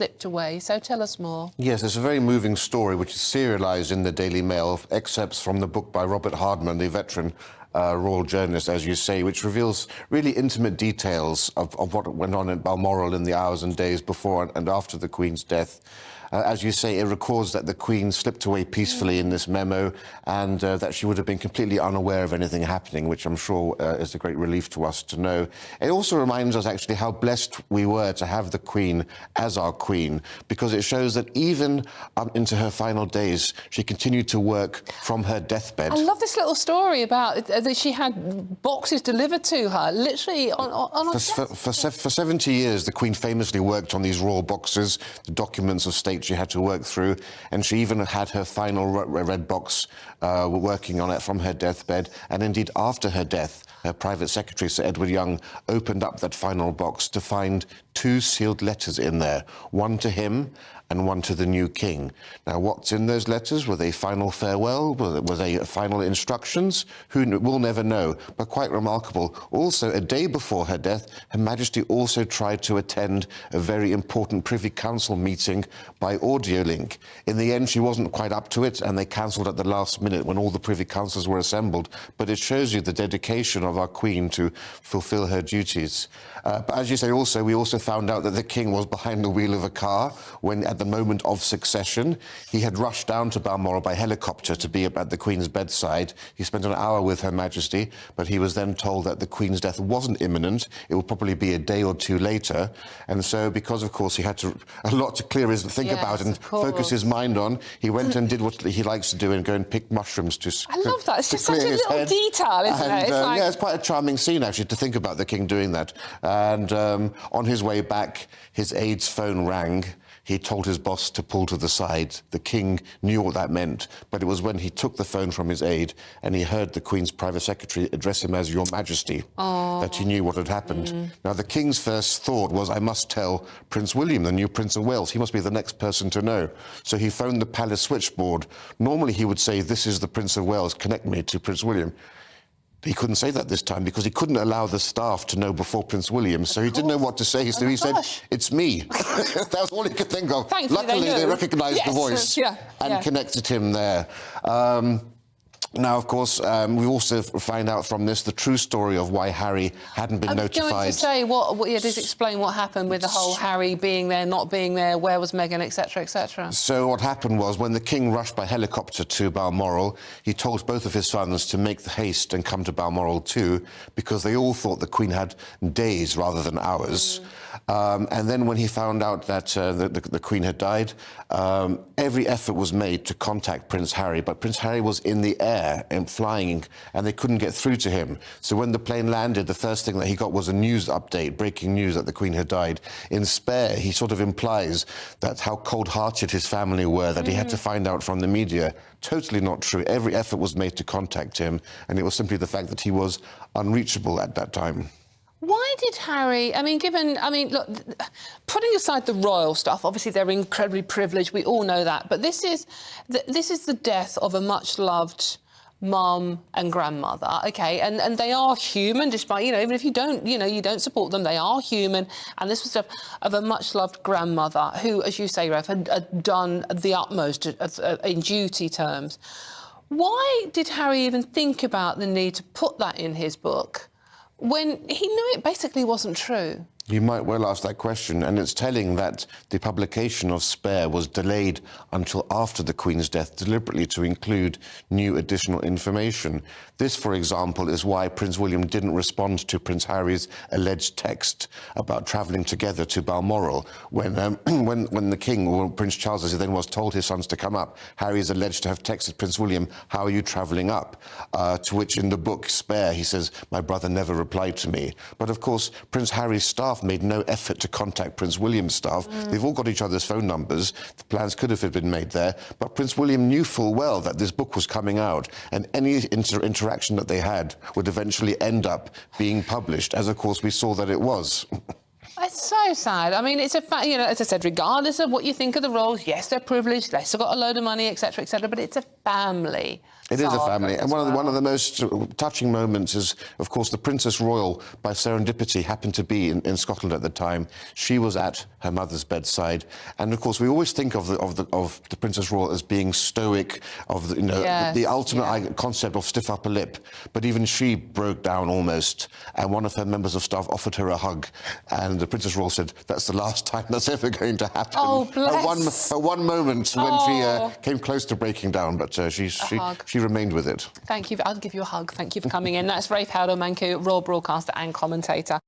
slipped away. So tell us more. Yes, it's a very moving story which is serialised in the Daily Mail, excerpts from the book by Robert Hardman, the veteran royal journalist, as you say, which reveals really intimate details of what went on at Balmoral in the hours and days before and after the Queen's death. As you say, it records that the Queen slipped away peacefully in this memo and that she would have been completely unaware of anything happening, which I'm sure is a great relief to us to know. It also reminds us actually how blessed we were to have the Queen as our Queen, because it shows that even into her final days, she continued to work from her deathbed. I love this little story about that she had boxes delivered to her, literally on a For 70 years, the Queen famously worked on these royal boxes, the documents of state she had to work through, and she even had her final red box working on it from her deathbed. And indeed, after her death, her private secretary, Sir Edward Young, opened up that final box to find 2 sealed letters in there, one to him and one to the new king. Now, what's in those letters? Were they final farewell? Were they final instructions? We'll never know, but quite remarkable. Also, a day before her death, Her Majesty also tried to attend a very important Privy Council meeting by audio link. In the end, she wasn't quite up to it, and they cancelled at the last minute when all the Privy Councils were assembled. But it shows you the dedication of our Queen to fulfil her duties. But as you say, we also found out that the King was behind the wheel of a car when, at the moment of succession, he had rushed down to Balmoral by helicopter to be at the Queen's bedside. He spent an hour with Her Majesty, but he was then told that the Queen's death wasn't imminent. It would probably be a day or two later. And so, because, of course, he had a lot to clear his think about and focus his mind on, he went and did what he likes to do and go and pick mushrooms to I love that. It's just such a little detail, isn't it? Yeah, it's quite a charming scene, actually, to think about the King doing that. And on his way back, his aide's phone rang. He told his boss to pull to the side. The King knew what that meant, but it was when he took the phone from his aide and he heard the Queen's private secretary address him as Your Majesty that he knew what had happened. Now, the King's first thought was, I must tell Prince William, the new Prince of Wales. He must be the next person to know. So he phoned the palace switchboard. Normally, he would say, this is the Prince of Wales, connect me to Prince William. He couldn't say that this time because he couldn't allow the staff to know before Prince William, so he didn't know what to say, so he said, it's me. That was all he could think of. Thankfully, luckily, they recognised the voice and connected him there. Now, of course, we also find out from this the true story of why Harry hadn't been notified. I'm going to say, just explain what happened with the whole Harry being there, not being there, where was Meghan, etc., etc. So what happened was, when the King rushed by helicopter to Balmoral, he told both of his sons to make the haste and come to Balmoral too, because they all thought the Queen had days rather than hours. And then when he found out that the Queen had died, every effort was made to contact Prince Harry, but Prince Harry was in the air and flying, and they couldn't get through to him. So when the plane landed, the first thing that he got was a news update, breaking news that the Queen had died. In Spare, he sort of implies that how cold-hearted his family were, that he had to find out from the media. Totally not true. Every effort was made to contact him, and it was simply the fact that he was unreachable at that time. Why did Harry, look, putting aside the royal stuff, obviously they're incredibly privileged, we all know that, but this is the death of a much-loved mum and grandmother, OK, and they are human, despite, even if you don't support them, they are human, and this was of a much-loved grandmother who, as you say, Rafe, had done the utmost in duty terms. Why did Harry even think about the need to put that in his book when he knew it basically wasn't true? You might well ask that question, and it's telling that the publication of Spare was delayed until after the Queen's death, deliberately to include new additional information. This, for example, is why Prince William didn't respond to Prince Harry's alleged text about travelling together to Balmoral. When the King, or Prince Charles as he then was, told his sons to come up, Harry is alleged to have texted Prince William, how are you travelling up? To which in the book Spare he says, my brother never replied to me. But of course, Prince Harry's staff made no effort to contact Prince William's staff. They've all got each other's phone numbers. The plans could have been made there, but Prince William knew full well that this book was coming out, and any interaction that they had would eventually end up being published, as of course we saw that it was. It's so sad. I mean, it's a fact, you know, as I said, regardless of what you think of the royals, yes, they're privileged, yes, they've got a load of money, etc., but it's a family. It is a family, and one of the most touching moments is, of course, the Princess Royal, by serendipity, happened to be in Scotland at the time. She was at her mother's bedside, and of course, we always think of the Princess Royal as being stoic, the ultimate concept of stiff upper lip. But even she broke down almost, and one of her members of staff offered her a hug, and the Princess Royal said, "That's the last time that's ever going to happen." Oh, bless. At one moment when she came close to breaking down, but she remained with it. Thank you. I'll give you a hug. Thank you for coming in. That's Rafe Heydel-Mankoo, Royal Broadcaster and commentator.